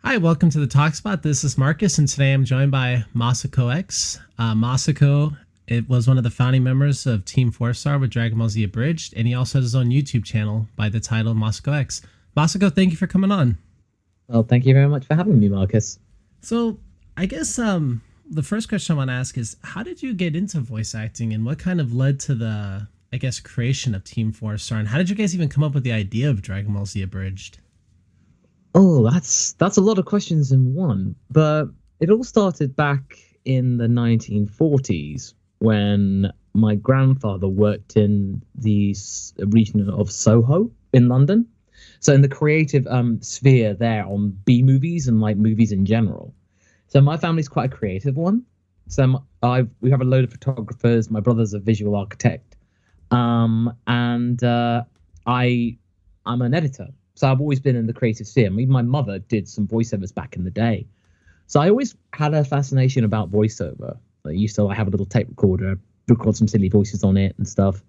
Hi, welcome to the Talk Spot. This is Marcus, and today I'm joined by MasakoX. Masako, it was one of the founding members of TeamFourStar with Dragonball Z Abridged, and he also has his own YouTube channel by the title MasakoX. Masako, thank you for coming on. Well, thank you very much for having me, Marcus. So, I guess the first question I want to ask is, how did you get into voice acting, and what kind of led to the, creation of TeamFourStar, and how did you guys even come up with the idea of Dragonball Z Abridged? Oh, that's a lot of questions in one. But it all started back in the 1940s when my grandfather worked in the region of Soho in London. So in the creative sphere there on B movies and like movies in general. So my family's quite a creative one. So we have a load of photographers. My brother's a visual architect, and I'm an editor. So I've always been in the creative sphere. Even my mother did some voiceovers back in the day. So I always had a fascination about voiceover. I used to have a little tape recorder, record some silly voices on it and stuff.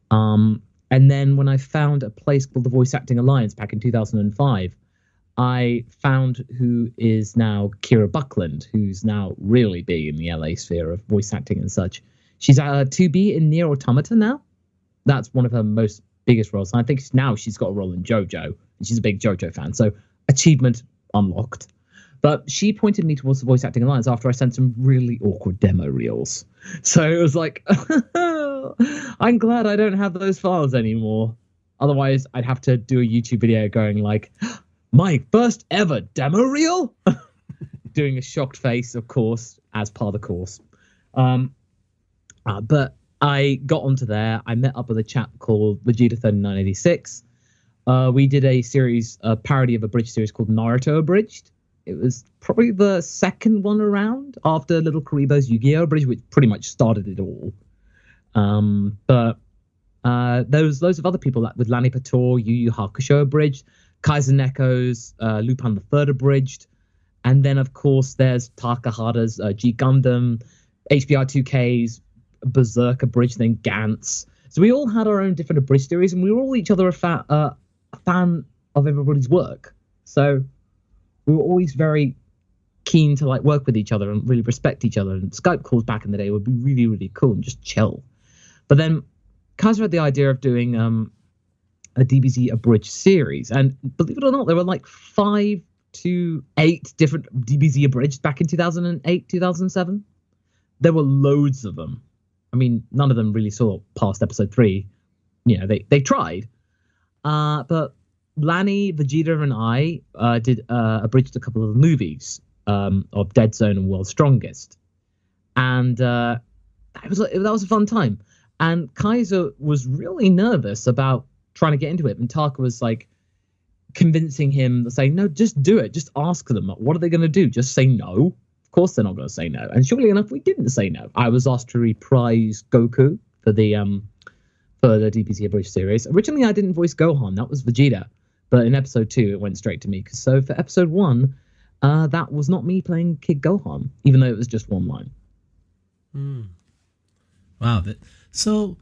And then when I found a place called the Voice Acting Alliance back in 2005, I found who is now Kira Buckland, who's now really big in the LA sphere of voice acting and such. She's 2B in Nier Automata now. That's one of her most biggest roles. And I think now she's got a role in JoJo, and she's a big JoJo fan. So achievement unlocked. But she pointed me towards the Voice Acting Alliance after I sent some really awkward demo reels. So it was like, I'm glad I don't have those files anymore. Otherwise, I'd have to do a YouTube video going like, my first ever demo reel? Doing a shocked face, of course, as part of the course. But I got onto there. I met up with a chap called Vegeta 3986. We did a parody of a Abridged series called Naruto Abridged. It was probably the second one around after Little Karibo's Yu-Gi-Oh! Abridged, which pretty much started it all. But there was loads of other people like with Lanny Pator, Yu Yu Hakusho Abridged, Kaiser Neko's Lupin the Third Abridged. And then, of course, there's Takahata's G Gundam, HBR 2K's Berserk Abridged, then Gantz. So we all had our own different Abridged series, and we were all each other a fan of everybody's work. So we were always very keen to like work with each other and really respect each other. And Skype calls back in the day would be really, really cool and just chill. But then Kaiser had the idea of doing a DBZ Abridged series, and believe it or not, there were like 5 to 8 different DBZ Abridged back in 2008, 2007. There were loads of them. I mean, none of them really saw past episode 3. You know, they tried. But Lanny, Vegeta, and I did abridged a couple of movies of Dead Zone and World's Strongest. And that was a fun time. And Kaiser was really nervous about trying to get into it. And Taka was like convincing him, saying, no, just do it. Just ask them. What are they going to do? Just say no? Of course they're not going to say no. And surely enough, we didn't say no. I was asked to reprise Goku for the DBZ Abridged series. Originally, I didn't voice Gohan. That was Vegeta. But in episode 2, it went straight to me. So for episode 1, that was not me playing Kid Gohan, even though it was just one line. Wow. So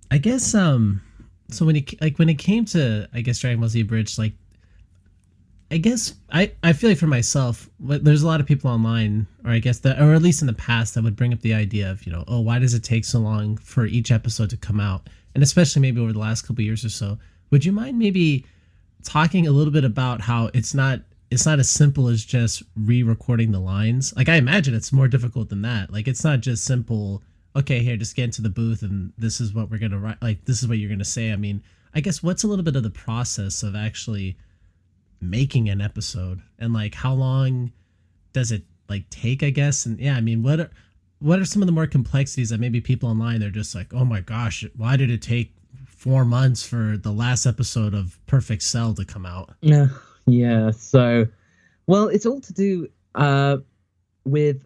I guess so when it came to Dragon Ball Z Abridged, like I guess I feel like for myself, there's a lot of people online, or I guess or at least in the past, that would bring up the idea of, why does it take so long for each episode to come out? And especially maybe over the last couple of years or so, would you mind maybe talking a little bit about how it's not as simple as just re-recording the lines? Like, I imagine it's more difficult than that. Like, it's not just simple, okay, here, just get into the booth and this is what we're going to write. Like, this is what you're going to say. I mean, I guess what's a little bit of the process of actually making an episode, and like how long does it like take, I guess? And yeah, I mean, what are some of the more complexities that maybe people online, they're just like, oh my gosh, why did it take 4 months for the last episode of Perfect Cell to come out? Yeah. So, well, it's all to do with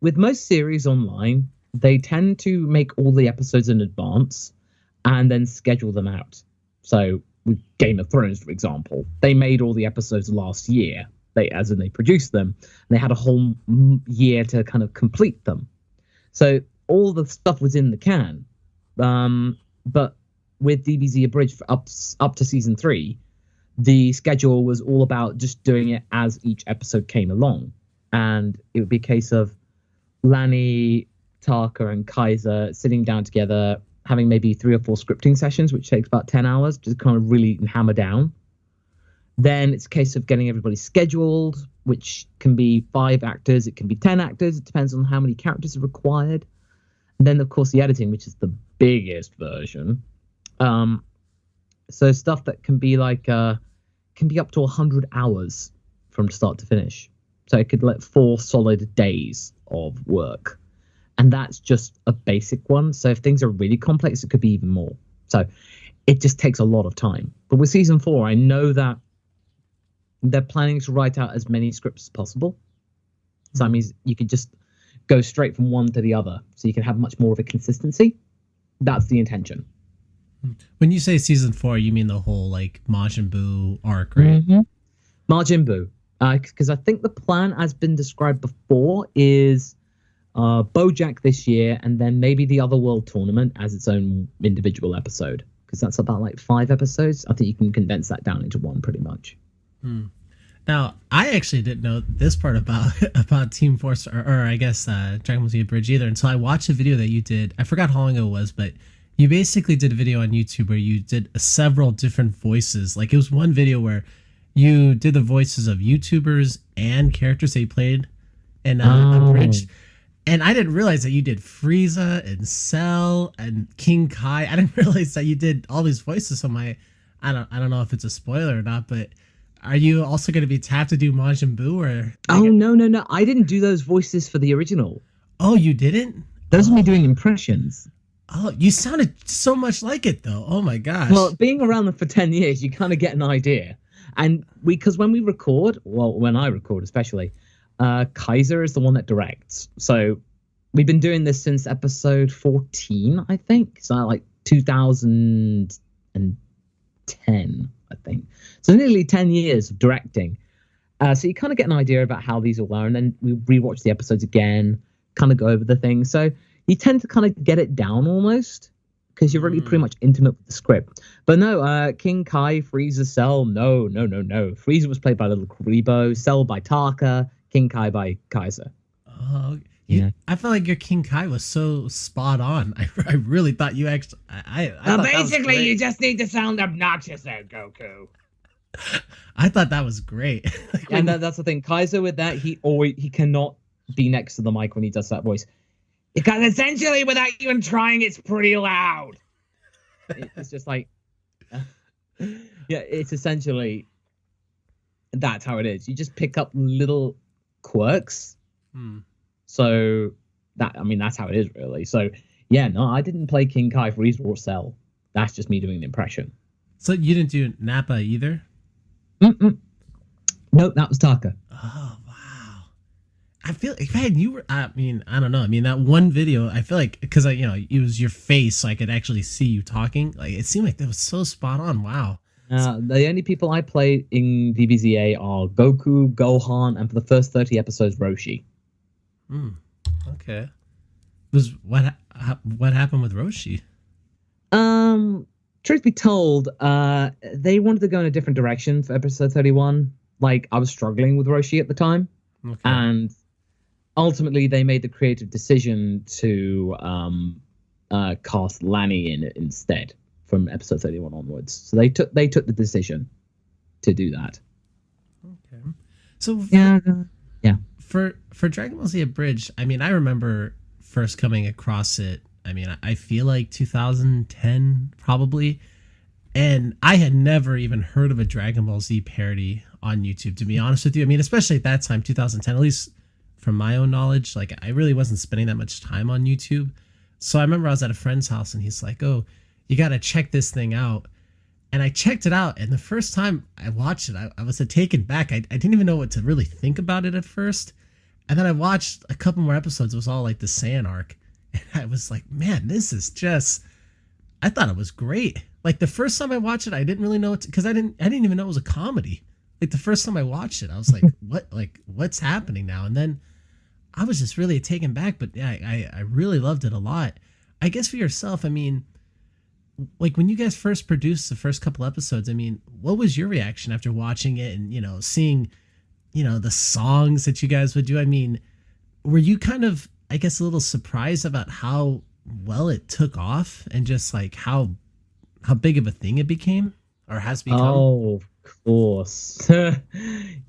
most series online. They tend to make all the episodes in advance and then schedule them out. So with Game of Thrones, for example, they made all the episodes last year. They produced them, and they had a whole year to kind of complete them. So all the stuff was in the can. But with DBZ Abridged for up to season 3, the schedule was all about just doing it as each episode came along, and it would be a case of Lanny, Taka, and Kaiser sitting down together, having maybe 3 or 4 scripting sessions, which takes about 10 hours to kind of really hammer down. Then it's a case of getting everybody scheduled, which can be 5 actors, it can be 10 actors, it depends on how many characters are required. And then, of course, the editing, which is the biggest version. So stuff that can be like can be up to 100 hours from start to finish. So it could let 4 solid days of work. And that's just a basic one. So if things are really complex, it could be even more. So it just takes a lot of time. But with season 4, I know that they're planning to write out as many scripts as possible. So that means you could just go straight from one to the other. So you can have much more of a consistency. That's the intention. When you say season 4, you mean the whole like Majin Buu arc, right? Mm-hmm. Majin Buu. Because I think the plan has been described before is Bojack this year, and then maybe the Other World Tournament as its own individual episode. Because that's about like 5 episodes. I think you can condense that down into one pretty much. Now, I actually didn't know this part about TeamFourStar, or I guess Dragon Ball Z Abridged either, until I watched a video that you did. I forgot how long ago it was, but you basically did a video on YouTube where you did several different voices. Like, it was one video where you did the voices of YouTubers and characters that you played in Abridged. And I didn't realize that you did Frieza and Cell and King Kai. I didn't realize that you did all these voices. So I don't know if it's a spoiler or not, but are you also going to be tapped to do Majin Buu? Or no. I didn't do those voices for the original. Oh, you didn't? Those are me doing impressions. Oh, you sounded so much like it, though. Oh, my gosh. Well, being around them for 10 years, you kind of get an idea. And because when we record, well, when I record especially, Kaiser is the one that directs. So we've been doing this since episode 14, I think. So like 2010, I think. So nearly 10 years of directing. So you kind of get an idea about how these all are. And then we rewatch the episodes again, kind of go over the things. So you tend to kind of get it down almost because you're really pretty much intimate with the script. But no, King Kai, Frieza, Cell, no. Frieza was played by Little Kuribo, Cell by Taka, King Kai by Kaiser. Oh, yeah. I felt like your King Kai was so spot on. I really thought you actually. Well, basically, you just need to sound obnoxious there, Goku. I thought that was great. And that's the thing. Kaiser with that, he cannot be next to the mic when he does that voice. Because essentially, without even trying, it's pretty loud. It's just like, yeah, it's essentially, that's how it is. You just pick up little quirks. So that's how it is really. So yeah, no, I didn't play King Kai, Frieza, or Cell. That's just me doing an impression. So you didn't do Nappa either? Nope, that was Taka. Oh, wow. I feel like, man, you were, I don't know. That one video, I feel like, because, it was your face, so I could actually see you talking. Like, it seemed like that was so spot on. Wow. The only people I played in DBZA are Goku, Gohan, and for the first 30 episodes, Roshi. Okay. What happened with Roshi? Truth be told, they wanted to go in a different direction for episode 31. Like, I was struggling with Roshi at the time. Okay. And ultimately, they made the creative decision to cast Lanny in it instead from episode 31 onwards. So they took the decision to do that. Okay. So yeah. For Dragon Ball Z Abridged, I remember first coming across it. I feel like 2010 probably, and I had never even heard of a Dragon Ball Z parody on YouTube, to be honest with you. Especially at that time, 2010, at least from my own knowledge, like I really wasn't spending that much time on YouTube. So I remember I was at a friend's house and he's like, "Oh, you got to check this thing out." And I checked it out, and the first time I watched it, I was taken back. I didn't even know what to really think about it at first. And then I watched a couple more episodes. It was all like the Saiyan arc. And I was like, man, this is just, I thought it was great. Like the first time I watched it, I didn't really know what, because I didn't even know it was a comedy. Like the first time I watched it, I was like, what's happening now? And then I was just really taken back. But yeah, I really loved it a lot. I guess for yourself, like when you guys first produced the first couple episodes, I mean, what was your reaction after watching it and, seeing, the songs that you guys would do? I mean, were you kind of, I guess, a little surprised about how well it took off and just like how big of a thing it became or has become? Oh, of course.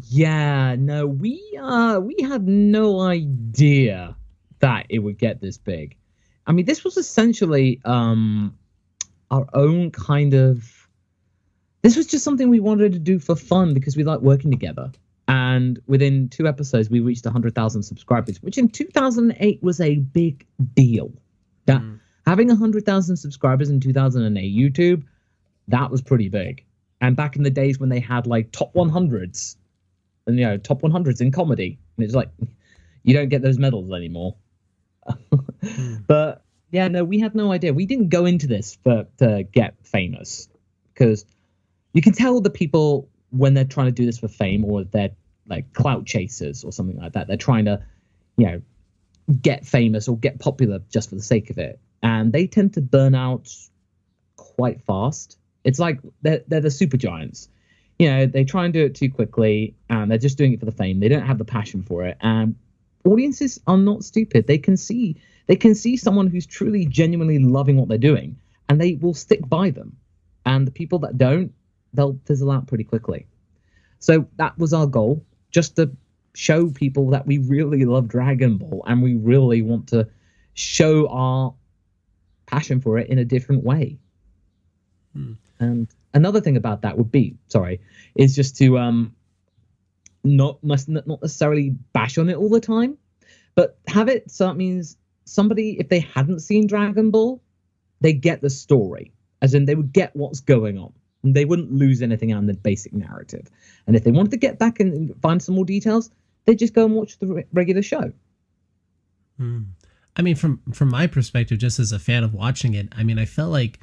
Yeah, no, we had no idea that it would get this big. I mean, this was essentially our own kind of. This was just something we wanted to do for fun because we like working together. And within 2 episodes, we reached 100,000 subscribers, which in 2008 was a big deal. That having 100,000 subscribers in 2008 YouTube, that was pretty big. And back in the days when they had like top 100s, and top 100s in comedy, and it's like you don't get those medals anymore. But yeah, no, we had no idea. We didn't go into this to get famous, because you can tell the people when they're trying to do this for fame, or they're like clout chasers or something like that. They're trying to, get famous or get popular just for the sake of it, and they tend to burn out quite fast. It's like they're the super giants. They try and do it too quickly, and they're just doing it for the fame. They don't have the passion for it, and audiences are not stupid. They can see someone who's truly, genuinely loving what they're doing, and they will stick by them. And the people that don't, they'll fizzle out pretty quickly. So that was our goal, just to show people that we really love Dragon Ball, and we really want to show our passion for it in a different way. And another thing about that would be, is just to not necessarily bash on it all the time, but have it so that means somebody, if they hadn't seen Dragon Ball, they get the story, as in they would get what's going on. And they wouldn't lose anything out in the basic narrative. And if they wanted to get back and find some more details, they'd just go and watch the regular show. I mean, from my perspective, just as a fan of watching it, I mean, I felt like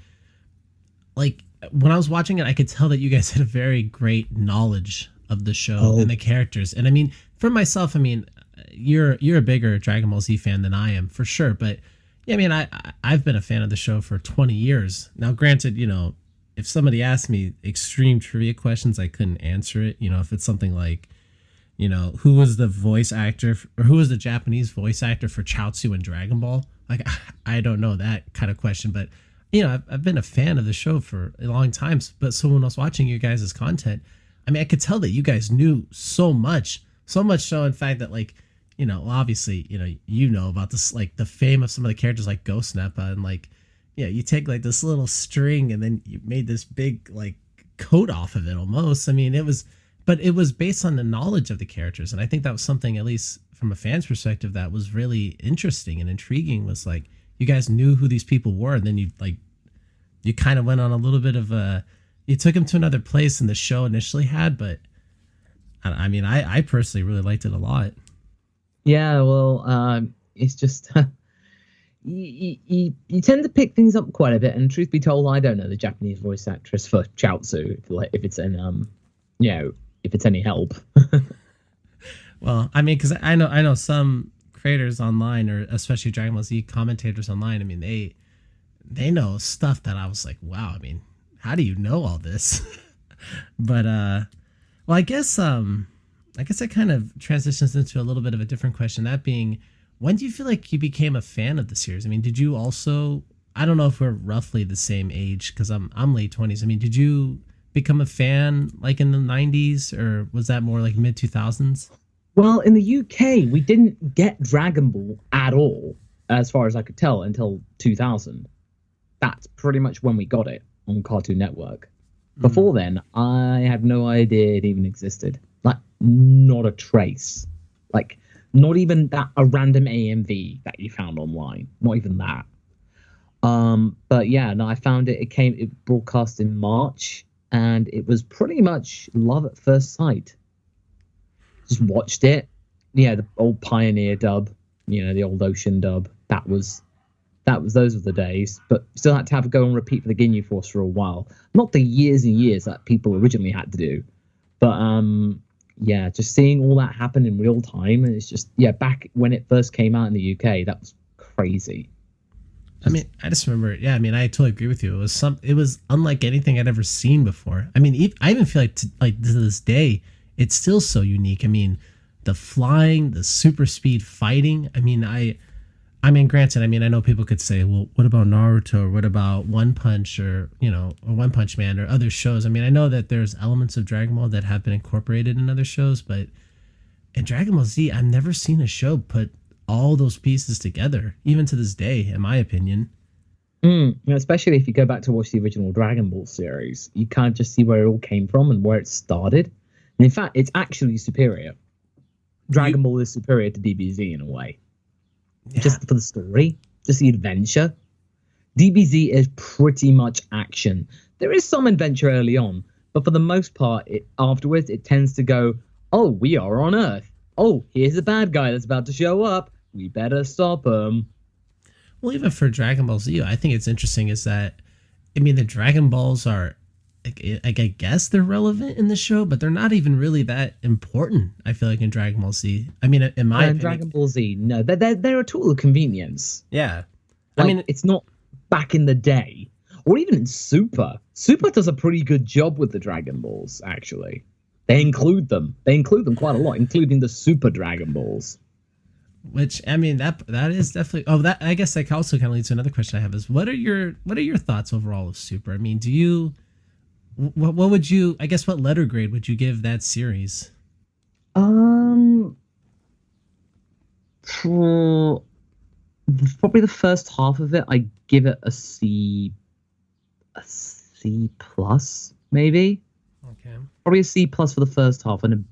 when I was watching it, I could tell that you guys had a very great knowledge of the show and the characters. And I mean, for myself, I mean, you're a bigger Dragon Ball Z fan than I am, for sure. But yeah, I mean, I've been a fan of the show for 20 years. Now, granted, if somebody asked me extreme trivia questions, I couldn't answer it. If it's something like, who was the voice actor or who was the Japanese voice actor for Chaozu in Dragon Ball? Like, I don't know that kind of question, but I've been a fan of the show for a long time. But so when I was watching you guys' content, I mean, I could tell that you guys knew so much so, in fact, that like, obviously, about this, like the fame of some of the characters like Ghost Nappa, and like, yeah, you take like this little string and then you made this big like coat off of it almost. I mean, it was based on the knowledge of the characters. And I think that was something, at least from a fan's perspective, that was really interesting and intriguing, was like, you guys knew who these people were. And then you kind of went on a little bit of you took them to another place than the show initially had. But I mean, I personally really liked it a lot. Yeah, well, it's just you tend to pick things up quite a bit, and truth be told, I don't know the Japanese voice actress for Chaozu, if it's if it's any help. Well, I mean, because I know some creators online, or especially Dragon Ball Z commentators online. I mean, they know stuff that I was like, wow. I mean, how do you know all this? But well, I guess that kind of transitions into a little bit of a different question. That being, when do you feel like you became a fan of the series? I mean, did you also? I don't know if we're roughly the same age, because I'm late 20s. I mean, did you become a fan like in the 90s, or was that more like mid 2000s? Well, in the UK, we didn't get Dragon Ball at all, as far as I could tell, until 2000. That's pretty much when we got it on Cartoon Network. Before then, I had no idea it even existed. Like, not a trace. Like, not even a random AMV that you found online. Not even that. But yeah, no, I found it. It broadcast in March, and it was pretty much love at first sight. Just watched it. Yeah, the old Pioneer dub, the old Ocean dub. Those were the days, but still had to have a go and repeat for the Ginyu Force for a while. Not the years and years that people originally had to do, but yeah, just seeing all that happen in real time, and it's just, yeah, back when it first came out in the UK, that was crazy. I mean, I just remember, yeah. I mean, I totally agree with you. It was unlike anything I'd ever seen before. I mean, I even feel like to this day, it's still so unique. I mean, the flying, the super speed fighting. I mean, granted, I mean, I know people could say, well, what about Naruto, or what about One Punch, or or One Punch Man, or other shows. I mean, I know that there's elements of Dragon Ball that have been incorporated in other shows, but in Dragon Ball Z, I've never seen a show put all those pieces together, even to this day, in my opinion. Especially if you go back to watch the original Dragon Ball series, you can't just see where it all came from and where it started. And in fact, it's actually superior. Dragon Ball is superior to DBZ in a way. Yeah. Just for the story, just the adventure. DBZ is pretty much action. There is some adventure early on, but for the most part, afterwards, it tends to go, oh, we are on Earth. Oh, here's a bad guy that's about to show up. We better stop him. Well, even for Dragon Ball Z, I think it's interesting is that, I mean, the Dragon Balls are, I guess they're relevant in the show, but they're not even really that important, I feel like, in Dragon Ball Z. I mean, in my opinion. Dragon Ball Z, no, they're a tool of convenience. Yeah. Like, I mean, it's not back in the day, or even in Super. Super does a pretty good job with the Dragon Balls, actually. They include them. They include them quite a lot, including the Super Dragon Balls. Which, I mean, that is definitely. Oh, that, I guess that also kind of leads to another question I have: is what are your thoughts overall of Super? I mean, do you, what would you? I guess what letter grade would you give that series? For probably the first half of it, I give it a C plus, maybe. Okay. Probably a C plus for the first half, and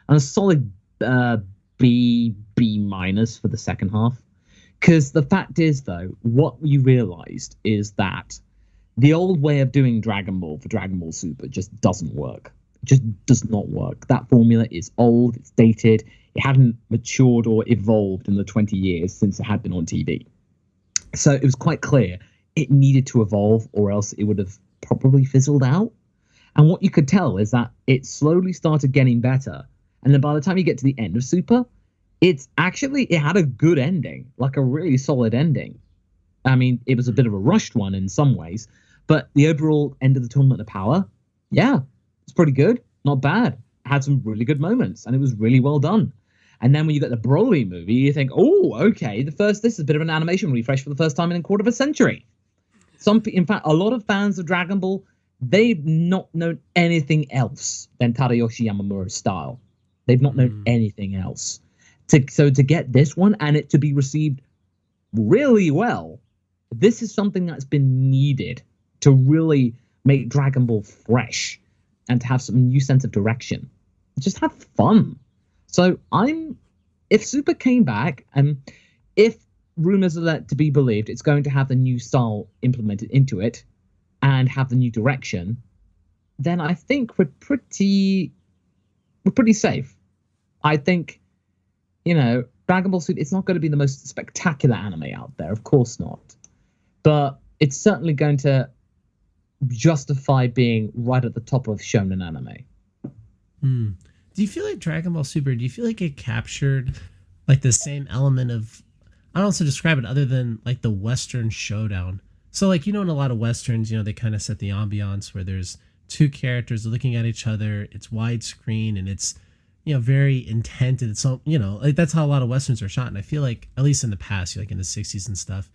a solid B minus for the second half. Because the fact is, though, what you realized is that the old way of doing Dragon Ball for Dragon Ball Super just doesn't work. It just does not work. That formula is old, it's dated, it hadn't matured or evolved in the 20 years since it had been on TV. So it was quite clear it needed to evolve, or else it would have probably fizzled out. And what you could tell is that it slowly started getting better. And then by the time you get to the end of Super, it had a good ending, like a really solid ending. I mean, it was a bit of a rushed one in some ways, but the overall end of the Tournament of Power, yeah, it's pretty good. Not bad. It had some really good moments, and it was really well done. And then when you get the Broly movie, you think, oh, okay, this is a bit of an animation refresh for the first time in a quarter of a century. In fact, a lot of fans of Dragon Ball, they've not known anything else than Tadayoshi Yamamura's style. They've not known anything else. So to get this one and it to be received really well, this is something that's been needed to really make Dragon Ball fresh and to have some new sense of direction. Just have fun. So if Super came back, and if rumors are to be believed, it's going to have the new style implemented into it and have the new direction, then I think we're pretty safe. I think, Dragon Ball Super, it's not going to be the most spectacular anime out there, of course not. But it's certainly going to justify being right at the top of shonen anime. Do you feel like Dragon Ball Super, do you feel like it captured like the same element of, I don't know how to describe it other than like the Western showdown? So like, in a lot of Westerns, they kind of set the ambiance where there's two characters looking at each other. It's widescreen and it's, very intent. And it's so, like that's how a lot of Westerns are shot. And I feel like, at least in the past, like in the 60s and stuff.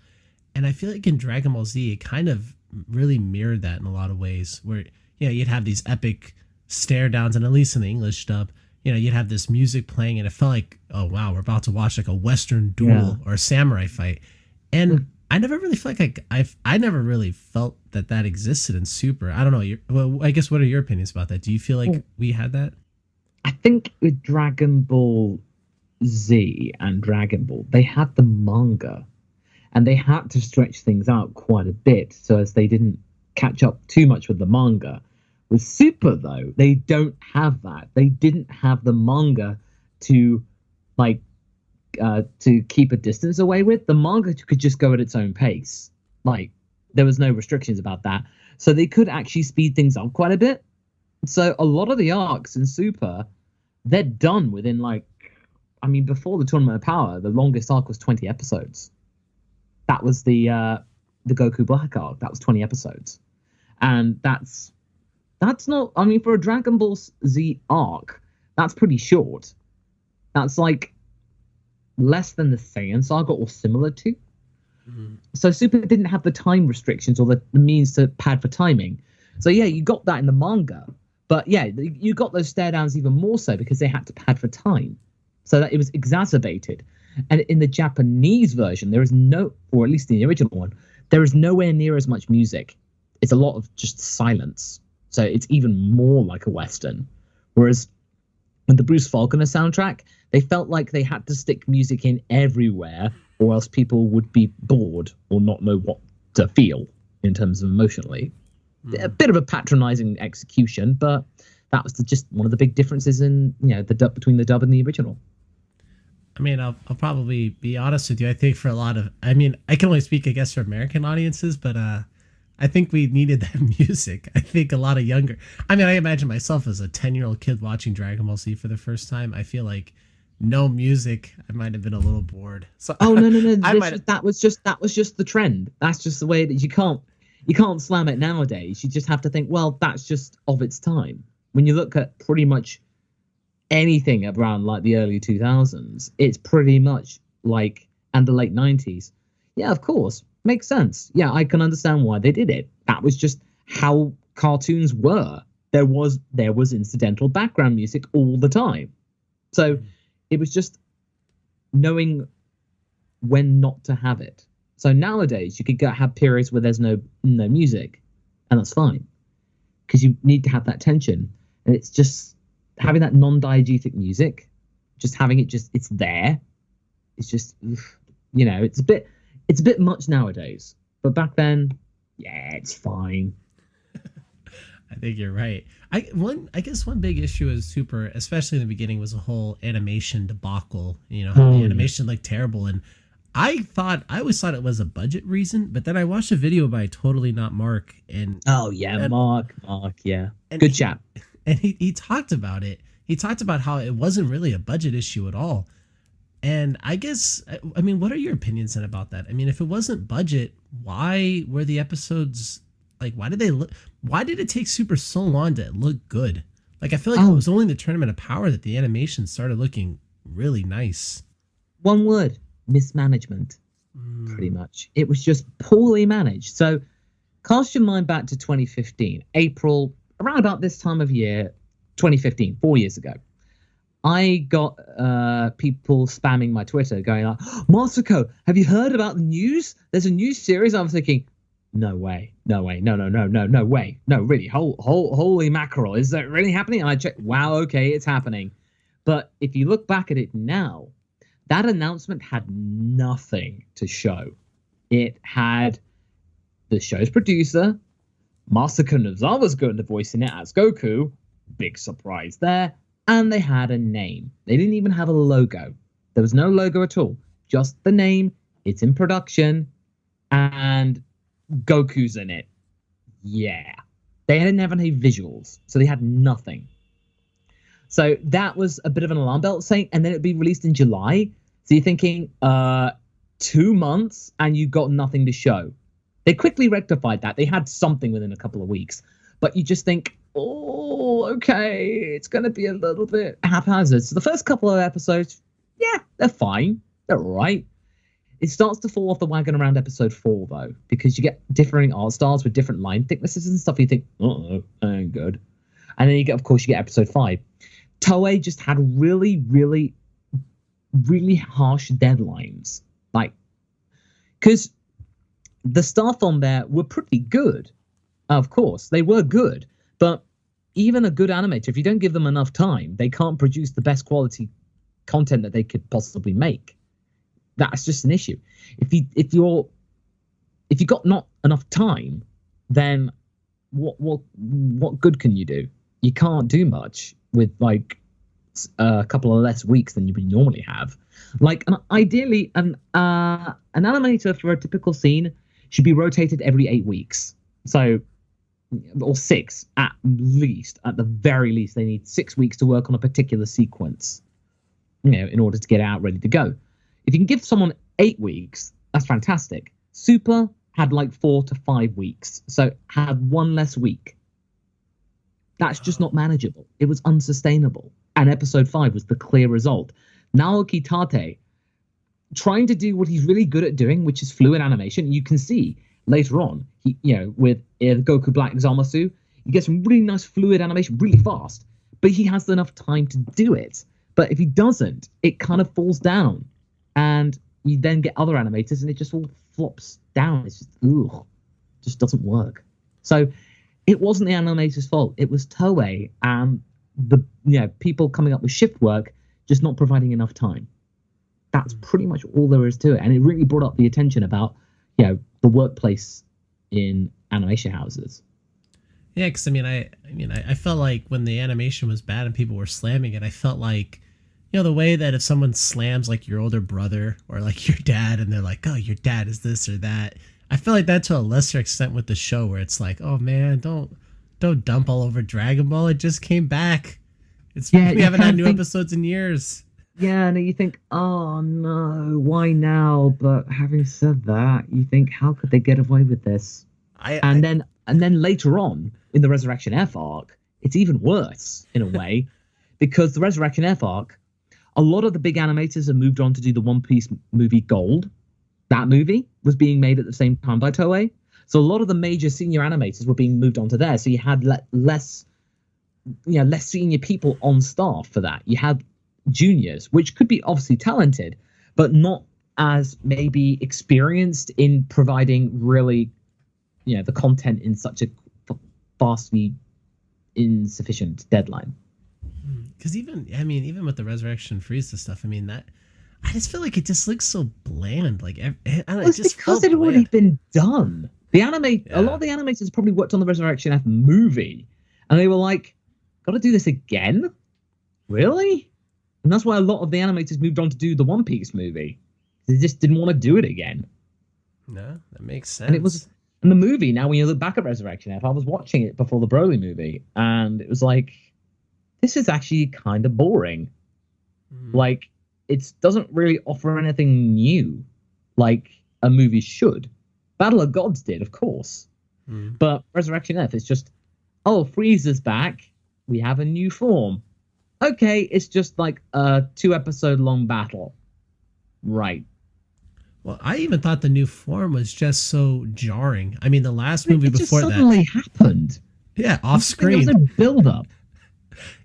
And I feel like in Dragon Ball Z, it kind of really mirrored that in a lot of ways where, you'd have these epic stare downs, and at least in the English dub, you'd have this music playing and it felt like, oh wow, we're about to watch like a Western duel or a samurai fight. And I never really felt like I never really felt that existed in Super. I don't know. Well, I guess what are your opinions about that? Do you feel like we had that? I think with Dragon Ball Z and Dragon Ball, they had the manga and they had to stretch things out quite a bit so as they didn't catch up too much with the manga. With Super, though, they don't have that. They didn't have the manga to keep a distance away with. The manga could just go at its own pace. Like, there was no restrictions about that. So they could actually speed things up quite a bit. So a lot of the arcs in Super, they're done within before the Tournament of Power, the longest arc was 20 episodes. That was the Goku Black arc. That was 20 episodes, and that's not. I mean, for a Dragon Ball Z arc, that's pretty short. That's like less than the Saiyan saga or similar to. So Super didn't have the time restrictions or the means to pad for timing. So yeah, you got that in the manga, but yeah, you got those stare downs even more so because they had to pad for time, so that it was exacerbated. And in the Japanese version, there is no, or at least in the original one, there is nowhere near as much music. It's a lot of just silence. So it's even more like a Western. Whereas with the Bruce Faulconer soundtrack, they felt like they had to stick music in everywhere, or else people would be bored or not know what to feel in terms of emotionally. A bit of a patronizing execution, but that was just one of the big differences in, you know, the dub between the dub and the original. I mean, I'll probably be honest with you. I think for a lot of, I mean, I can only speak, I guess, for American audiences, but I think we needed that music. I think a lot of younger, I mean, I imagine myself as a 10-year-old kid watching Dragon Ball Z for the first time. I feel like no music, I might have been a little bored. So no. That was just the trend. That's just the way that you can't slam it nowadays. You just have to think, well, that's just of its time. When you look at pretty much anything around like the early 2000s, it's pretty much like, and the late 90s. Yeah, of course. Makes sense. Yeah, I can understand why they did it. That was just how cartoons were. There was incidental background music all the time. So it was just knowing when not to have it. So nowadays you could have periods where there's no music, and that's fine, because you need to have that tension. And it's just having that non-diegetic music, just having it, just it's there. It's just, you know, it's a bit much nowadays. But back then, yeah, it's fine. I think you're right. I guess one big issue is Super, especially in the beginning, was a whole animation debacle. You know, how the animation looked terrible, and I always thought it was a budget reason. But then I watched a video by Totally Not Mark, and Mark, yeah, good chap. And he talked about it. He talked about how it wasn't really a budget issue at all. And I guess, I mean, what are your opinions then about that? I mean, if it wasn't budget, why were the episodes, like, why did it take Super so long to look good? Like, I feel like it was only in the Tournament of Power that the animation started looking really nice. One word: mismanagement. Pretty much. It was just poorly managed. So cast your mind back to 2015, April, around about this time of year, 2015, 4 years ago. I got people spamming my Twitter going like, Masako, have you heard about the news? There's a new series. I was thinking, no way, no way, no way. No, really, holy mackerel. Is that really happening? And I checked, wow, okay, it's happening. But if you look back at it now, that announcement had nothing to show. It had the show's producer, Masako Nozawa's going to voice in it as Goku. Big surprise there. And they had a name. They didn't even have a logo. There was no logo at all. Just the name. It's in production. And Goku's in it. Yeah. They didn't have any visuals. So they had nothing. So that was a bit of an alarm bell saying, and then it'd be released in July. So you're thinking, 2 months and you got nothing to show. They quickly rectified that. They had something within a couple of weeks. But you just think, oh, okay, it's going to be a little bit haphazard. So the first couple of episodes, yeah, they're fine. They're all right. It starts to fall off the wagon around episode 4, though, because you get differing art styles with different line thicknesses and stuff. You think, uh-oh, that ain't good. And then of course, you get episode 5. Toei just had really, really, really harsh deadlines. Like, because the staff on there were pretty good. Of course, they were good. But even a good animator, if you don't give them enough time, they can't produce the best quality content that they could possibly make. That's just an issue. If you got not enough time, then what good can you do? You can't do much with like a couple of less weeks than you would normally have. Like ideally, an animator for a typical scene should be rotated every 8 weeks. So, or 6 at least. At the very least, they need 6 weeks to work on a particular sequence, you know, in order to get it out ready to go. If you can give someone 8 weeks, that's fantastic. Super had like 4 to 5 weeks, so had one less week. That's just not manageable. It was unsustainable. And episode 5 was the clear result. Naoki Tate, trying to do what he's really good at doing, which is fluid animation. You can see later on, with Goku Black Zamasu, he gets some really nice fluid animation really fast, but he has enough time to do it. But if he doesn't, it kind of falls down. And you then get other animators and it just all flops down. It's just doesn't work. So it wasn't the animator's fault. It was Toei and the people coming up with shift work just not providing enough time. That's pretty much all there is to it. And it really brought up the attention about the workplace in animation houses. Yeah, because I felt like when the animation was bad and people were slamming it, I felt like, the way that if someone slams like your older brother or like your dad and they're like, oh, your dad is this or that, I feel like that to a lesser extent with the show where it's like, oh man, don't dump all over Dragon Ball. It just came back. We haven't had new episodes in years. Yeah, and you think, oh no, why now? But having said that, you think, how could they get away with this? And then later on in the Resurrection F arc, it's even worse in a way, because the Resurrection F arc, a lot of the big animators have moved on to do the One Piece movie Gold. That movie was being made at the same time by Toei. So a lot of the major senior animators were being moved on to there. So you had less senior people on staff for that. You had juniors, which could be obviously talented, but not as maybe experienced in providing really, the content in such a vastly insufficient deadline. Because even with the Resurrection Frieza stuff, I just feel like it just looks so bland. Like, it's just because it had already been done. A lot of the animators probably worked on the Resurrection F movie, and they were like, "Got to do this again? Really?" And that's why a lot of the animators moved on to do the One Piece movie. They just didn't want to do it again. No, that makes sense. And the movie, now when you look back at Resurrection F, I was watching it before the Broly movie, and it was like, this is actually kind of boring. Like, it doesn't really offer anything new, like a movie should. Battle of Gods did, of course. But Resurrection F is just, oh, Frieza's back. We have a new form. Okay, it's just like a 2-episode long battle. Right. Well, I even thought the new form was just so jarring. The last movie before that suddenly happened. Yeah, off screen. There was a build up.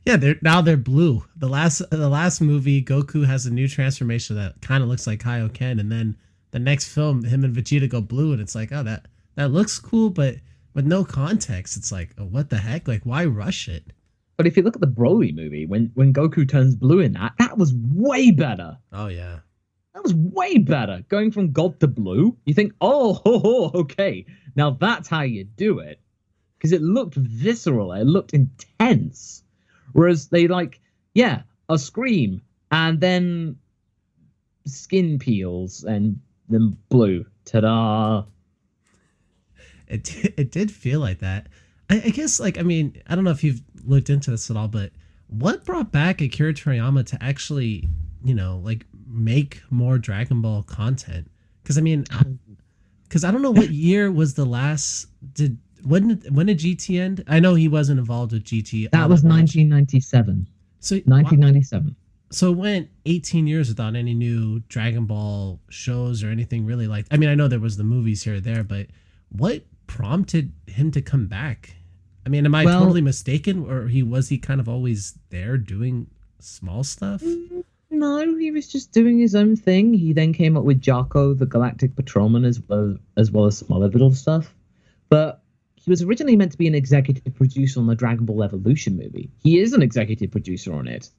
Yeah, they're blue. The last movie, Goku has a new transformation that kind of looks like Kaioken, and then the next film, him and Vegeta go blue, and it's like, oh, that looks cool, but with no context, it's like, oh, what the heck? Like, why rush it? But if you look at the Broly movie, when Goku turns blue in that was way better. Oh yeah. That was way better. Going from gold to blue, you think, okay, now that's how you do it. Because it looked visceral, it looked intense. Whereas they a scream, and then skin peels, and then blue. Ta-da! It did feel like that. I guess, I don't know if you've looked into this at all, but what brought back Akira Toriyama to actually, make more Dragon Ball content? Because I don't know what year was the last. When did GT end? I know he wasn't involved with GT. That was 1997. So 1997. So it went 18 years without any new Dragon Ball shows or anything really like. I know there was the movies here or there, but what prompted him to come back? Am I totally mistaken, or was he kind of always there doing small stuff? No, he was just doing his own thing. He then came up with Jaco, the Galactic Patrolman, as well as some other little stuff. But he was originally meant to be an executive producer on the Dragon Ball Evolution movie. He is an executive producer on it.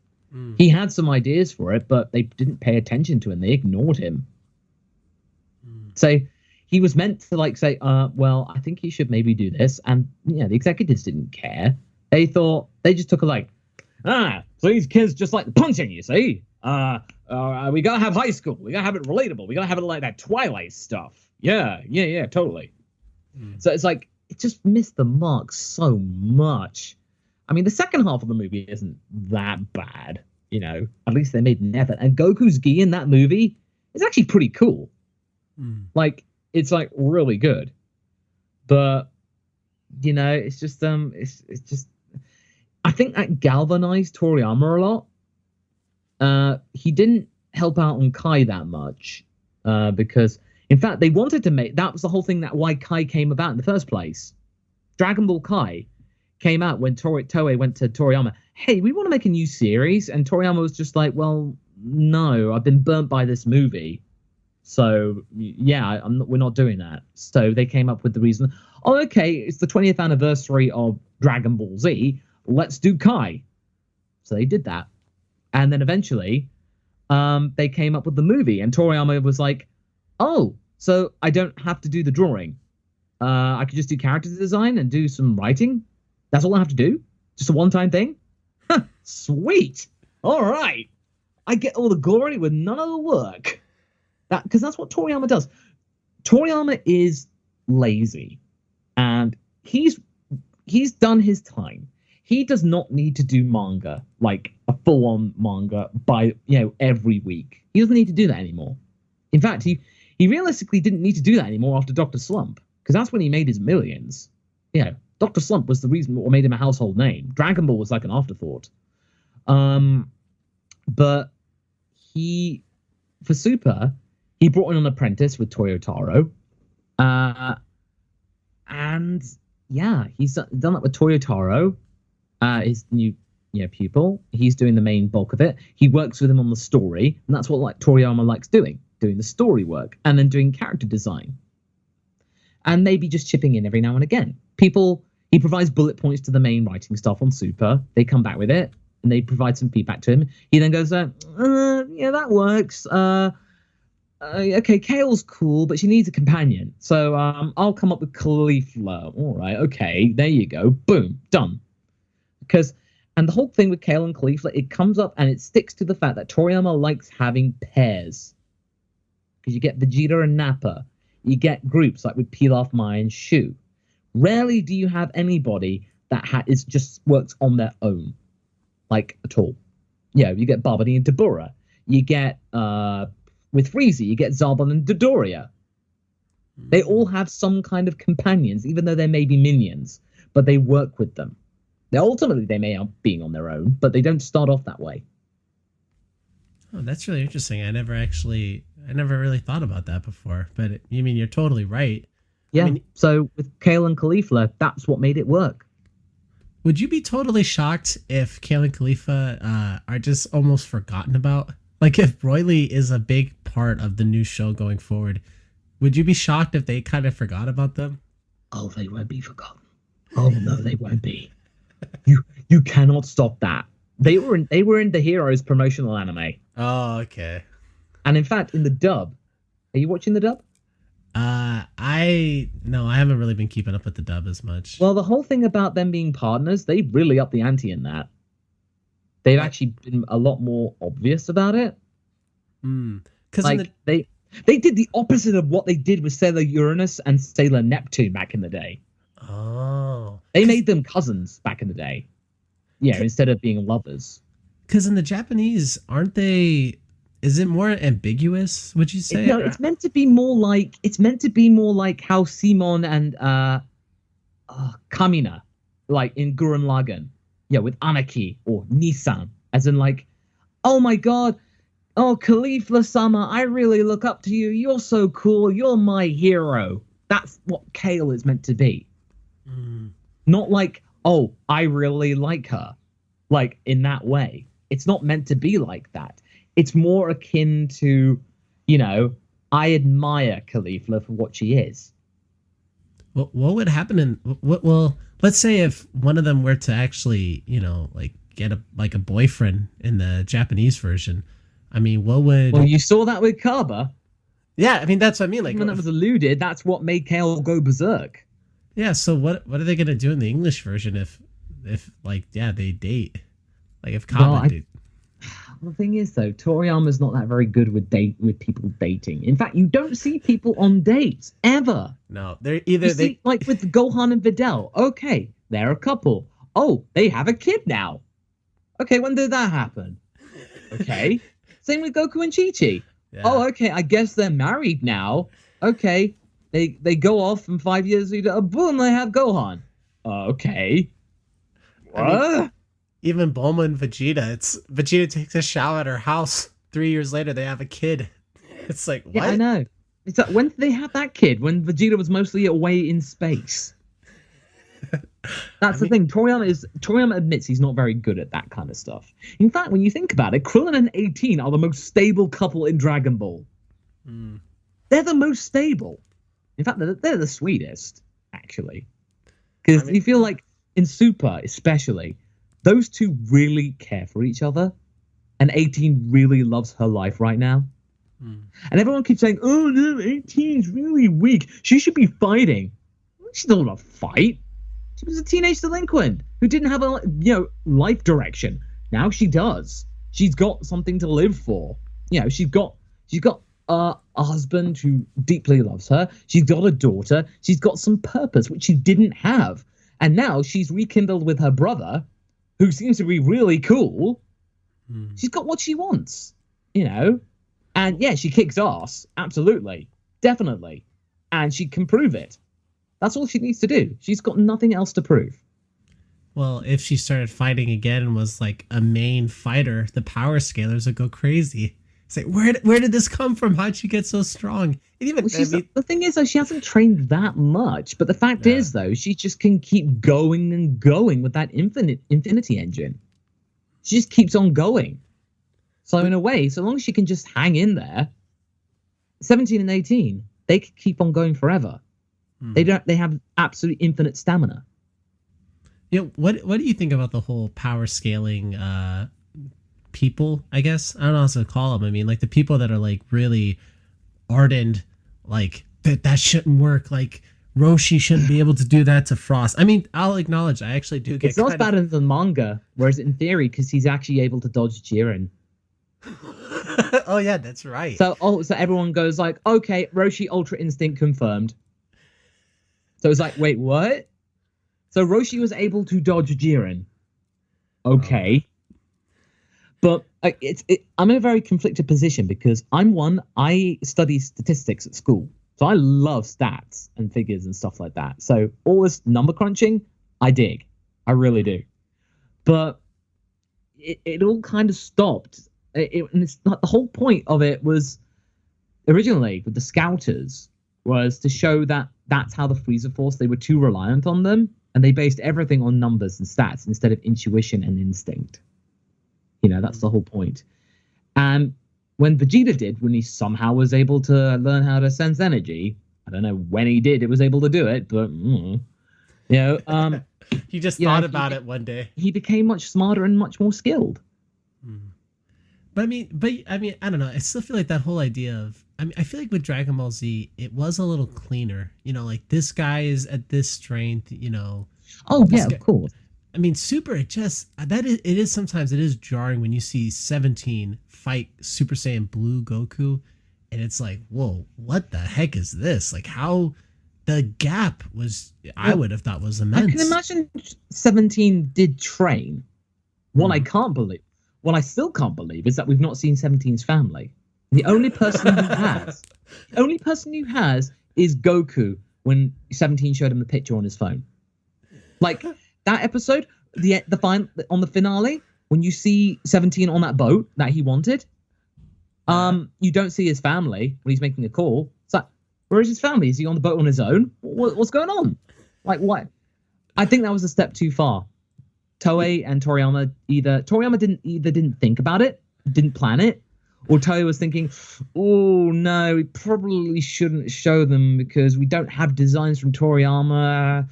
He had some ideas for it, but they didn't pay attention to him. They ignored him. So he was meant to say, well, I think he should maybe do this. And the executives didn't care. They just took so these kids just like the punching, you see? We gotta have high school. We gotta have it relatable. We gotta have it like that Twilight stuff. Yeah, totally. So it's like, it just missed the mark so much. The second half of the movie isn't that bad, At least they made an effort. And Goku's gi in that movie is actually pretty cool. It's like really good. But it's just it's just I think that galvanized Toriyama a lot. He didn't help out on Kai that much. Because in fact they wanted to make that was the whole thing that why Kai came about in the first place. Dragon Ball Kai came out when Toei went to Toriyama. Hey, we want to make a new series, and Toriyama was just like, well, no, I've been burnt by this movie, so yeah, we're not doing that. So they came up with the reason. Oh, okay, it's the 20th anniversary of Dragon Ball Z. Let's do Kai. So they did that, and then eventually, they came up with the movie, and Toriyama was like, oh, so I don't have to do the drawing. I could just do character design and do some writing. That's all I have to do? Just a one-time thing? Huh, sweet. All right. I get all the glory with none of the work. Because that's what Toriyama does. Toriyama is lazy. And he's done his time. He does not need to do manga, like a full-on manga by, every week. He doesn't need to do that anymore. In fact, he realistically didn't need to do that anymore after Dr. Slump, because that's when he made his millions. Dr. Slump was the reason what made him a household name. Dragon Ball was like an afterthought. But for Super, he brought in an apprentice with Toyotaro. And yeah, he's done that with Toyotaro, his new pupil. He's doing the main bulk of it. He works with him on the story, and that's what Toriyama likes doing the story work, and then doing character design. And maybe just chipping in every now and again. He provides bullet points to the main writing staff on Super. They come back with it, and they provide some feedback to him. He then goes, yeah, that works. Okay, Kale's cool, but she needs a companion. So I'll come up with Caulifla. All right, okay, there you go. Boom, done. And the whole thing with Kale and Caulifla, it comes up and it sticks to the fact that Toriyama likes having pairs. Because you get Vegeta and Nappa. You get groups like with Pilaf, Mai, and Shu. Rarely do you have anybody that just works on their own, like at all. You get Babidi and Dabura. You get with Frieza, you get Zarbon and Dodoria. They all have some kind of companions, even though they may be minions, but they work with them. Ultimately, they may be being on their own, but they don't start off that way. Oh, that's really interesting. I never really thought about that before. But you're totally right. Yeah. So with Kale and Caulifla, that's what made it work. Would you be totally shocked if Kale and Caulifla are just almost forgotten about? Like if Broly is a big part of the new show going forward, would you be shocked if they kind of forgot about them? Oh, they won't be forgotten. Oh no, they won't be. You cannot stop that. They were in the Heroes promotional anime. Oh, okay. And in fact, in the dub, are you watching the dub? I haven't really been keeping up with the dub as much. Well, the whole thing about them being partners, they really upped the ante in that. They've actually been a lot more obvious about it. Because they did the opposite of what they did with Sailor Uranus and Sailor Neptune back in the day. Oh. They made them cousins back in the day. Yeah, instead of being lovers. Because in the Japanese, aren't they? Is it more ambiguous? Would you say? No, it's meant to be more like how Simon and Kamina, like in Gurren Lagann, with Anarchy or Nissan, as in like, oh my god, oh Caulifla-sama, I really look up to you. You're so cool. You're my hero. That's what Kale is meant to be. Not like, oh, I really like her, like in that way. It's not meant to be like that. It's more akin to, I admire Caulifla for what she is. What would happen well, let's say if one of them were to actually, get a boyfriend in the Japanese version. I mean, what would... Well, you saw that with Kaba. Yeah, I mean, that's what I mean. Like when that was alluded, that's what made Kale go berserk. Yeah, so what are they going to do in the English version if they date? Like if Kaba did... The thing is, though, Toriyama's not that very good with people dating. In fact, you don't see people on dates ever. No, they're either like with Gohan and Videl. Okay, they're a couple. Oh, they have a kid now. Okay, when did that happen? Okay, same with Goku and Chi-Chi. Yeah. Oh, okay, I guess they're married now. Okay, They go off, and 5 years later, boom, they have Gohan. Okay. What? I mean, even Bulma and Vegeta, Vegeta takes a shower at her house. 3 years later, they have a kid. It's like, what? Yeah, I know. It's like, when did they have that kid? When Vegeta was mostly away in space. That's the thing. Toriyama admits he's not very good at that kind of stuff. In fact, when you think about it, Krillin and 18 are the most stable couple in Dragon Ball. Mm. They're the most stable. In fact, they're the sweetest, actually. Because you feel like in Super, especially, those two really care for each other, and 18 really loves her life right now. Mm. And everyone keeps saying, "Oh no, 18's really weak. She should be fighting." She's not gonna fight. She was a teenage delinquent who didn't have a life direction. Now she does. She's got something to live for. She's got a husband who deeply loves her. She's got a daughter. She's got some purpose, which she didn't have. And now she's rekindled with her brother, who seems to be really cool. Mm. She's got what she wants, And yeah, she kicks ass. Absolutely. Definitely. And she can prove it. That's all she needs to do. She's got nothing else to prove. Well, if she started fighting again and was like a main fighter, the power scalers would go crazy. It's like, where did this come from? How'd she get so strong? And even the thing is, though, she hasn't trained that much. But the fact is, though, she just can keep going and going with that infinity engine. She just keeps on going. So in a way, so long as she can just hang in there, 17 and 18, they can keep on going forever. They have absolute infinite stamina. What do you think about the whole power scaling people, I guess? I don't know how to call them. I mean, like the people that are like really ardent, like that shouldn't work. Like Roshi shouldn't be able to do that to Frost. I mean, I'll acknowledge I actually do get. It's not as bad as the manga, whereas in theory, because he's actually able to dodge Jiren. Oh yeah, that's right. So everyone goes like, okay, Roshi Ultra Instinct confirmed. So it's like, wait, what? So Roshi was able to dodge Jiren. Okay. But I'm in a very conflicted position because I study statistics at school. So I love stats and figures and stuff like that. So all this number crunching, I dig. I really do. But it all kind of stopped. And it's not, the whole point of it was originally with the Scouters was to show that that's how the Frieza Force, they were too reliant on them, and they based everything on numbers and stats instead of intuition and instinct. That's the whole point. And when Vegeta did, when he somehow was able to learn how to sense energy, I don't know when he did, it was able to do it, but he just thought about it one day. He became much smarter and much more skilled. But I mean, I don't know. I still feel like that whole idea of, I feel like with Dragon Ball Z, it was a little cleaner. Like this guy is at this strength. Oh yeah, of course. I mean, Super. It is sometimes it is jarring when you see 17 fight Super Saiyan Blue Goku, and it's like, whoa, what the heck is this? Like how the gap was. I would have thought was immense. I can imagine 17 did train. What I still can't believe is that we've not seen 17's family. The only person who has is Goku when 17 showed him the picture on his phone. Like that episode, on the finale, when you see 17 on that boat that he wanted, you don't see his family when he's making a call. It's like, where is his family? Is he on the boat on his own? What's going on? Like what? I think that was a step too far. Toei and Toriyama didn't think about it, didn't plan it, or Toei was thinking, oh no, we probably shouldn't show them because we don't have designs from Toriyama.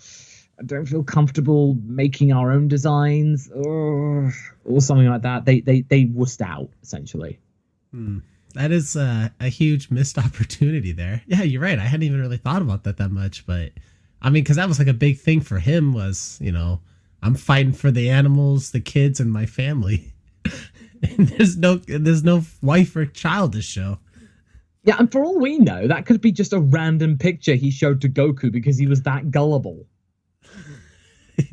I don't feel comfortable making our own designs or something like that. They wussed out essentially. That is a huge missed opportunity there. Yeah, you're right. I hadn't even really thought about that much, but I mean, because that was like a big thing for him was, I'm fighting for the animals, the kids, and my family. And there's no wife or child to show. Yeah, and for all we know, that could be just a random picture he showed to Goku because he was that gullible.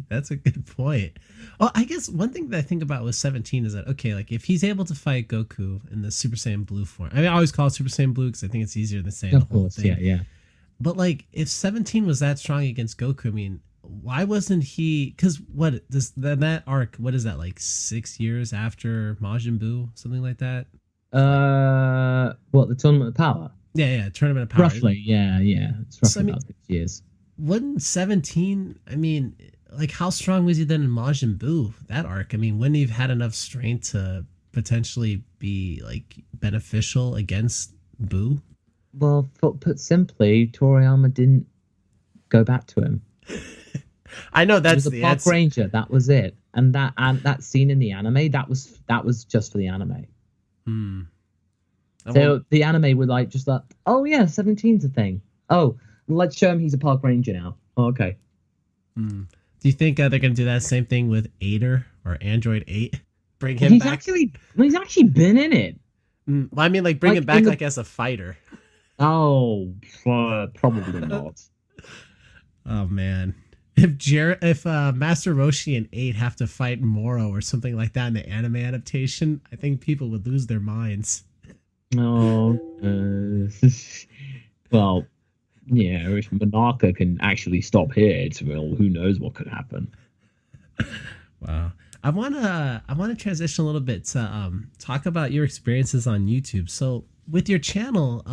That's a good point. Well, I guess one thing that I think about with 17 is that, okay, like if he's able to fight Goku in the Super Saiyan Blue form, I always call it Super Saiyan Blue because I think it's easier than saying the whole thing. Yeah. But like, if 17 was that strong against Goku, I mean, why wasn't he? Because what this that arc? What is that, like 6 years after Majin Buu, something like that? What, the Tournament of Power? Yeah, Tournament of Power. Roughly, yeah. It's roughly So, I mean, about 6 years. wouldn't 17? I mean, like, how strong was he then in Majin Buu? That arc. I mean, wouldn't he have had enough strength to potentially be like beneficial against Buu? Well, put simply, Toriyama didn't go back to him. I know He that's was a the park answer. ranger. That was it. And that scene in the anime, that was just for the anime. Hmm. So the anime would like just like, oh yeah, 17's a thing. Oh, let's show him he's a park ranger now. Oh, okay. Do you think they're gonna do that same thing with Aider or Android 8? Bring him back. He's actually been in it. Well, I mean, like, bring Like, him back in the- like as a fighter. Oh, probably not. Oh man, if Master Roshi and 8 have to fight Moro or something like that in the anime adaptation, I think people would lose their minds. No. Well, yeah, if Monarca can actually stop here, well, who knows what could happen. Wow. I wanna transition a little bit to talk about your experiences on YouTube. So with your channel,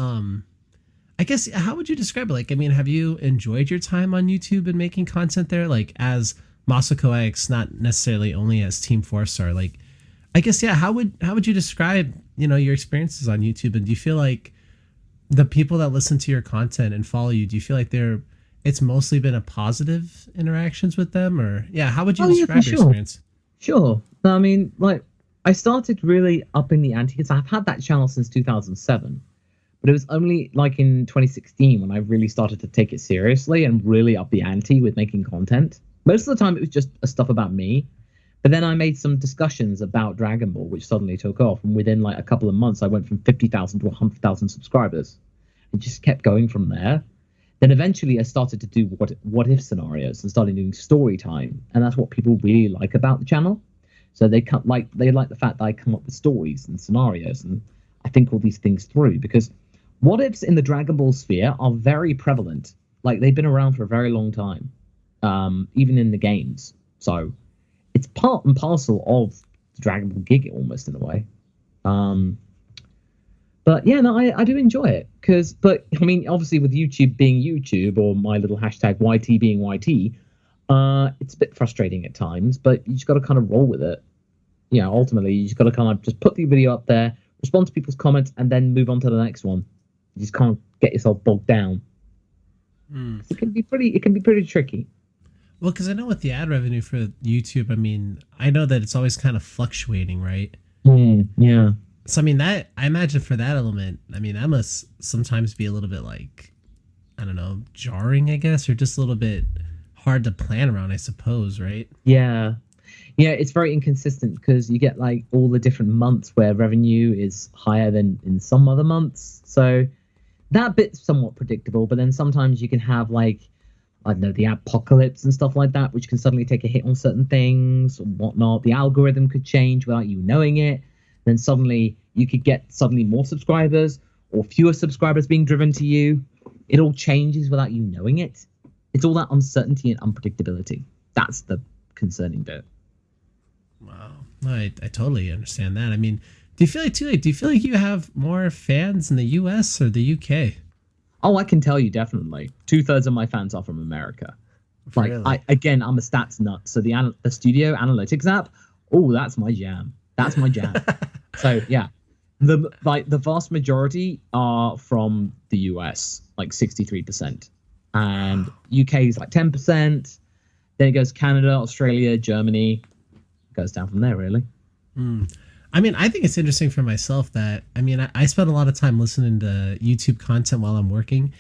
I guess, how would you describe it? Like, I mean, have you enjoyed your time on YouTube and making content there, like as MasakoX, not necessarily only as TeamFourStar? Like, I guess, yeah. How would you describe, your experiences on YouTube? And do you feel like the people that listen to your content and follow you, do you feel like it's mostly been a positive interactions with them, or yeah? How would you describe your experience? Sure. I mean, like, I started really upping the ante because I've had that channel since 2007. But it was only like in 2016 when I really started to take it seriously and really up the ante with making content. Most of the time it was just stuff about me. But then I made some discussions about Dragon Ball, which suddenly took off. And within like a couple of months, I went from 50,000 to 100,000 subscribers. It just kept going from there. Then eventually I started to do what if scenarios and started doing story time. And that's what people really like about the channel. So they like the fact that I come up with stories and scenarios and I think all these things through, because what ifs in the Dragon Ball sphere are very prevalent. Like, they've been around for a very long time, even in the games. So it's part and parcel of the Dragon Ball gig, almost, in a way. But yeah, no, I do enjoy it. But I mean, obviously with YouTube being YouTube, or my little hashtag YT being YT, it's a bit frustrating at times, but you just got to kind of roll with it. Ultimately, you just got to kind of just put the video up there, respond to people's comments, and then move on to the next one. You just can't get yourself bogged down. It can be pretty tricky. Well, because I know with the ad revenue for YouTube, I mean, I know that it's always kind of fluctuating, right? Yeah. So I mean, that, I imagine for that element, I mean, that must sometimes be a little bit like, I don't know, jarring, I guess, or just a little bit hard to plan around, I suppose, right? Yeah, it's very inconsistent because you get like all the different months where revenue is higher than in some other months. So that bit's somewhat predictable, but then sometimes you can have like, I don't know, the apocalypse and stuff like that, which can suddenly take a hit on certain things and whatnot. The algorithm could change without you knowing it. Then suddenly you could get more subscribers or fewer subscribers being driven to you. It all changes without you knowing it. It's all that uncertainty and unpredictability. That's the concerning bit. Wow. I totally understand that. I mean, do you feel like you have more fans in the US or the UK? Oh, I can tell you definitely. 2/3 of my fans are from America. Like, Really? I'm a stats nut. So the studio analytics app, oh, that's my jam. That's my jam. So yeah, the vast majority are from the US, like 63%, and UK is like 10%. Then it goes Canada, Australia, Germany. It goes down from there, really. I mean, I think it's interesting for myself that, I mean, I spend a lot of time listening to YouTube content while I'm working,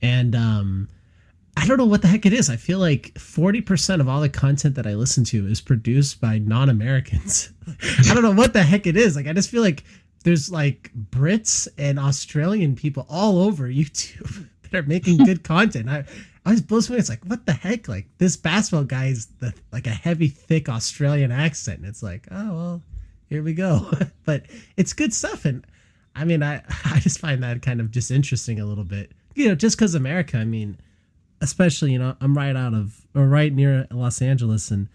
and I don't know what the heck it is. I feel like 40% of all the content that I listen to is produced by non-Americans. I don't know what the heck it is. Like, I just feel like there's like Brits and Australian people all over YouTube that are making good content. I was blows me. It's like, what the heck? Like, this basketball guy is like a heavy, thick Australian accent. And it's like, oh, well, here we go. But it's good stuff. And I mean, I just find that kind of just interesting a little bit. just because America, I mean, especially, I'm right near Los Angeles. And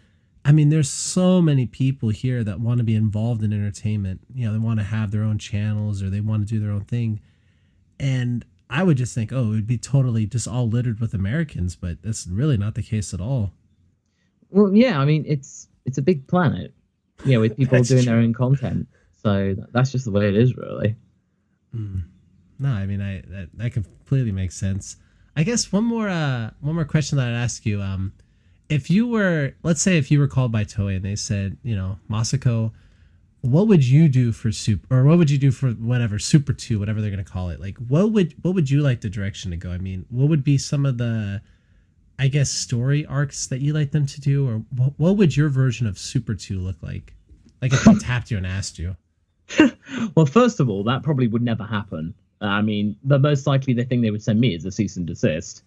I mean, there's so many people here that want to be involved in entertainment. They want to have their own channels or they want to do their own thing. And I would just think, it would be totally just all littered with Americans, but that's really not the case at all. Well, yeah, I mean, it's a big planet, with people doing their own content. So that's just the way it is, really. No, I mean, that completely makes sense. I guess one more question that I'd ask you. Let's say if you were called by Toei and they said, Masako, what would you do for or what would you do for whatever Super 2, whatever they're going to call it? Like, what would you like the direction to go? I mean, what would be some of the, I guess, story arcs that you like them to do? Or what would your version of Super 2 look like? Like if they tapped you and asked you. Well, first of all, that probably would never happen. I mean, the most likely the thing they would send me is a cease and desist.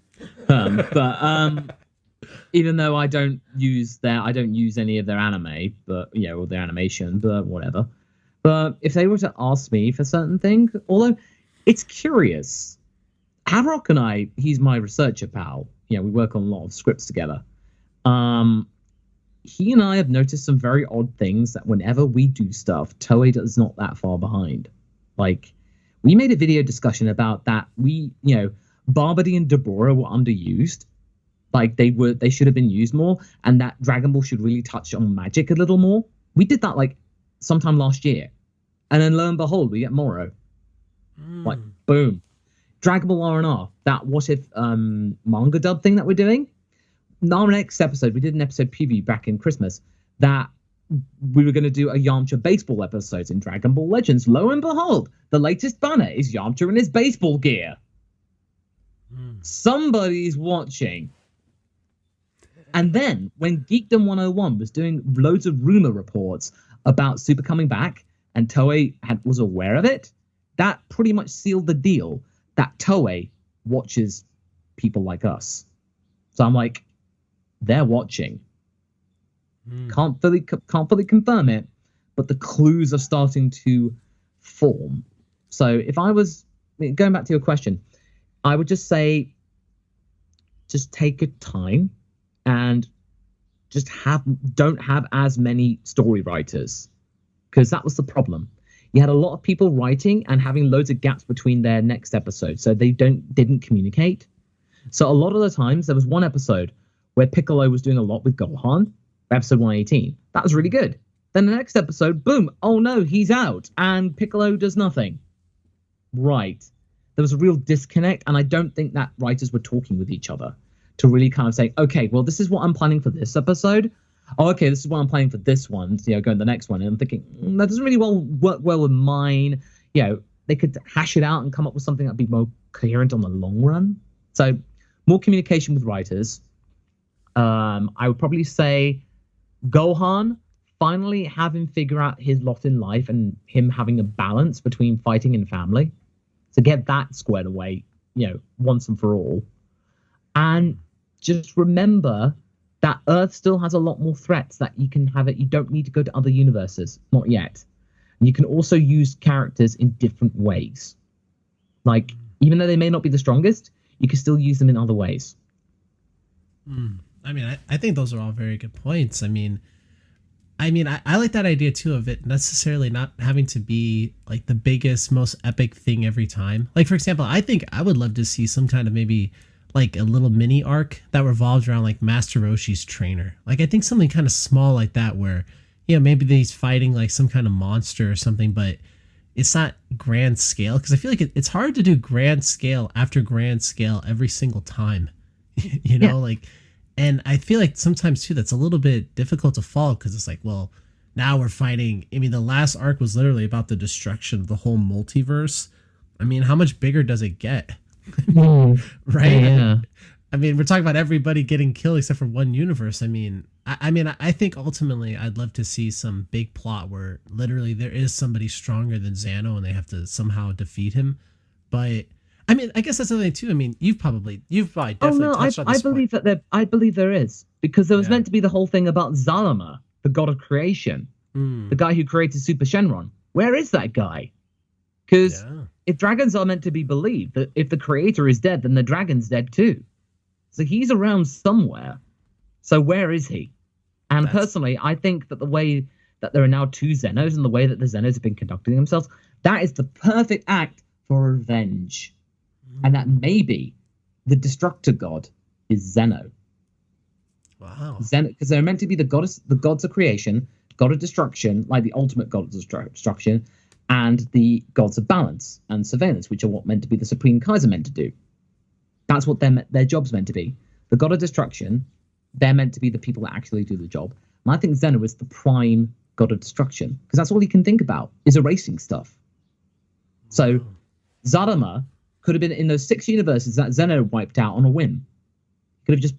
But even though I don't use any of their anime, but or their animation, but whatever. But if they were to ask me for certain things, although it's curious, Haverock and I, he's my researcher pal. We work on a lot of scripts together. He and I have noticed some very odd things that whenever we do stuff, Toei is not that far behind. Like, we made a video discussion about that. Barbary and Deborah were underused. Like, they should have been used more, and that Dragon Ball should really touch on magic a little more. We did that like sometime last year. And then lo and behold, we get Moro. Like, boom. Dragon Ball R&R, that what if manga dub thing that we're doing. Our next episode, we did an episode preview back in Christmas that we were going to do a Yamcha baseball episode in Dragon Ball Legends. Lo and behold, the latest banner is Yamcha in his baseball gear. Somebody's watching. And then when Geekdom 101 was doing loads of rumor reports about Super coming back and Toei was aware of it, that pretty much sealed the deal that Toei watches people like us. So I'm like, they're watching. Can't fully confirm it, but the clues are starting to form. So if I was going back to your question, I would just say, just take your time and just don't have as many story writers, because that was the problem. You had a lot of people writing and having loads of gaps between their next episode, so they didn't communicate. So a lot of the times there was one episode where Piccolo was doing a lot with Gohan, episode 118. That was really good. Then the next episode, boom, oh no, he's out, and Piccolo does nothing. Right. There was a real disconnect, and I don't think that writers were talking with each other to really kind of say, okay, well, this is what I'm planning for this episode. Oh, okay, this is what I'm planning for this one, going to the next one. And I'm thinking, that doesn't really work well with mine. They could hash it out and come up with something that'd be more coherent on the long run. So more communication with writers. I would probably say Gohan, finally have him figure out his lot in life and him having a balance between fighting and family. To get that squared away, once and for all. And just remember that Earth still has a lot more threats that you can have it. You don't need to go to other universes. Not yet. And you can also use characters in different ways. Like, even though they may not be the strongest, you can still use them in other ways. I mean, I think those are all very good points. I mean, I like that idea too of it necessarily not having to be like the biggest, most epic thing every time. Like, for example, I think I would love to see some kind of maybe like a little mini arc that revolves around like Master Roshi's trainer. Like, I think something kind of small like that where, maybe he's fighting like some kind of monster or something, but it's not grand scale. Because I feel like it's hard to do grand scale after grand scale every single time, And I feel like sometimes, too, that's a little bit difficult to follow because it's like, well, now we're fighting. I mean, the last arc was literally about the destruction of the whole multiverse. I mean, how much bigger does it get? Right? Yeah. I mean, we're talking about everybody getting killed except for one universe. I mean, I think ultimately I'd love to see some big plot where literally there is somebody stronger than Zano and they have to somehow defeat him. But I mean, I guess that's the thing too. I mean, you've probably definitely touched on this believe point. I believe there is, because there was meant to be the whole thing about Zalama, the god of creation, the guy who created Super Shenron. Where is that guy? Because if dragons are meant to be believed, that if the creator is dead, then the dragon's dead too. So he's around somewhere. So where is he? And personally, I think that the way that there are now 2 Zenos and the way that the Zenos have been conducting themselves, that is the perfect act for revenge. And that maybe the destructor god is Zeno. Wow. Zeno, because they're meant to be the gods of creation, god of destruction, like the ultimate god of destruction, and the gods of balance and surveillance, which are what meant to be the Supreme Kaiser meant to do. That's what their job's meant to be. The god of destruction, they're meant to be the people that actually do the job. And I think Zeno is the prime god of destruction, because that's all he can think about is erasing stuff. So Zarama could have been in those 6 universes that Zeno wiped out on a whim. Could have just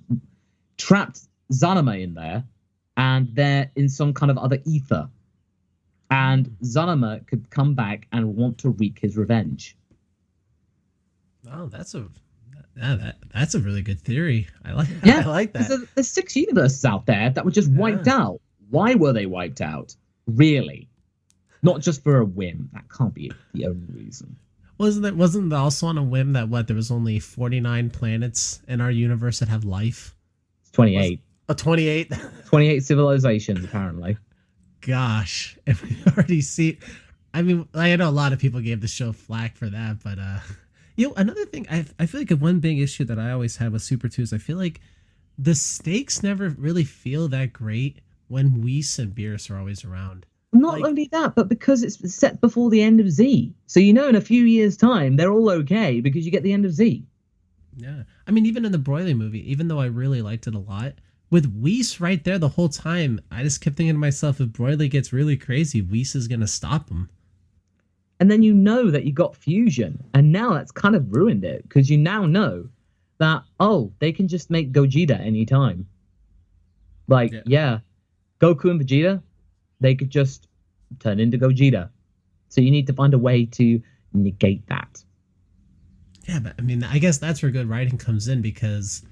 trapped Zanama in there, and they're in some kind of other ether. And Zanama could come back and want to wreak his revenge. Oh, that's a really good theory. I like that. There's 6 universes out there that were just wiped out. Why were they wiped out? Really? Not just for a whim. That can't be the only reason. Wasn't there also on a whim that there was only 49 planets in our universe that have life? It's 28. 28? 28 civilizations, apparently. Gosh, if we already see, I mean, I know a lot of people gave the show flack for that, but another thing, I feel like one big issue that I always had with Super 2 is I feel like the stakes never really feel that great when Whis and Beerus are always around. Not only that, but because it's set before the end of Z. So in a few years' time, they're all okay because you get the end of Z. Yeah. I mean, even in the Broly movie, even though I really liked it a lot, with Whis right there the whole time, I just kept thinking to myself, if Broly gets really crazy, Whis is going to stop him. And then that you got fusion. And now that's kind of ruined it, because you now know that, they can just make Gogeta anytime. Goku and Vegeta, they could just turn into Gogeta. So you need to find a way to negate that. Yeah, but I mean, I guess that's where good writing comes in, because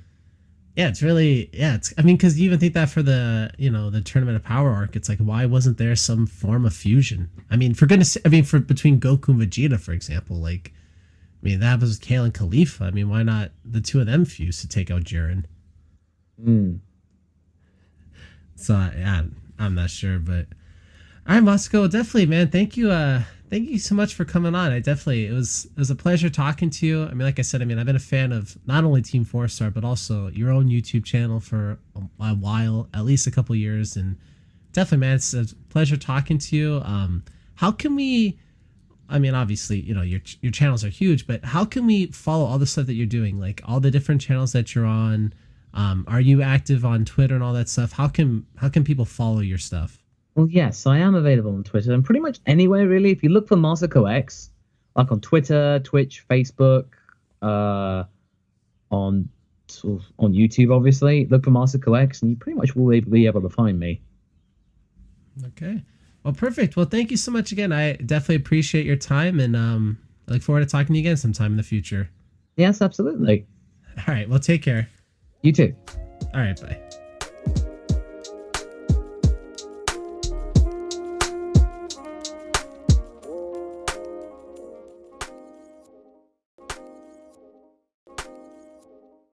it's really, because you even think that for the, the Tournament of Power arc, it's like, why wasn't there some form of fusion? I mean, for goodness, for between Goku and Vegeta, for example, that was with Kale and Khalifa. I mean, why not the 2 of them fuse to take out Jiren? So, I'm not sure, but all right, Masako, definitely, man. Thank you so much for coming on. It was a pleasure talking to you. I mean, like I said, I've been a fan of not only TeamFourStar, but also your own YouTube channel for a while, at least a couple years, and definitely, man, it's a pleasure talking to you. How can we? I mean, obviously, your channels are huge, but how can we follow all the stuff that you're doing, like all the different channels that you're on? Are you active on Twitter and all that stuff? How can people follow your stuff? Well, yes, I am available on Twitter and pretty much anywhere, really. If you look for MasakoX, like on Twitter, Twitch, Facebook, on YouTube, obviously, look for MasakoX, and you pretty much will be able to find me. Okay. Well, perfect. Well, thank you so much again. I definitely appreciate your time, and I look forward to talking to you again sometime in the future. Yes, absolutely. All right. Well, take care. You too. All right. Bye.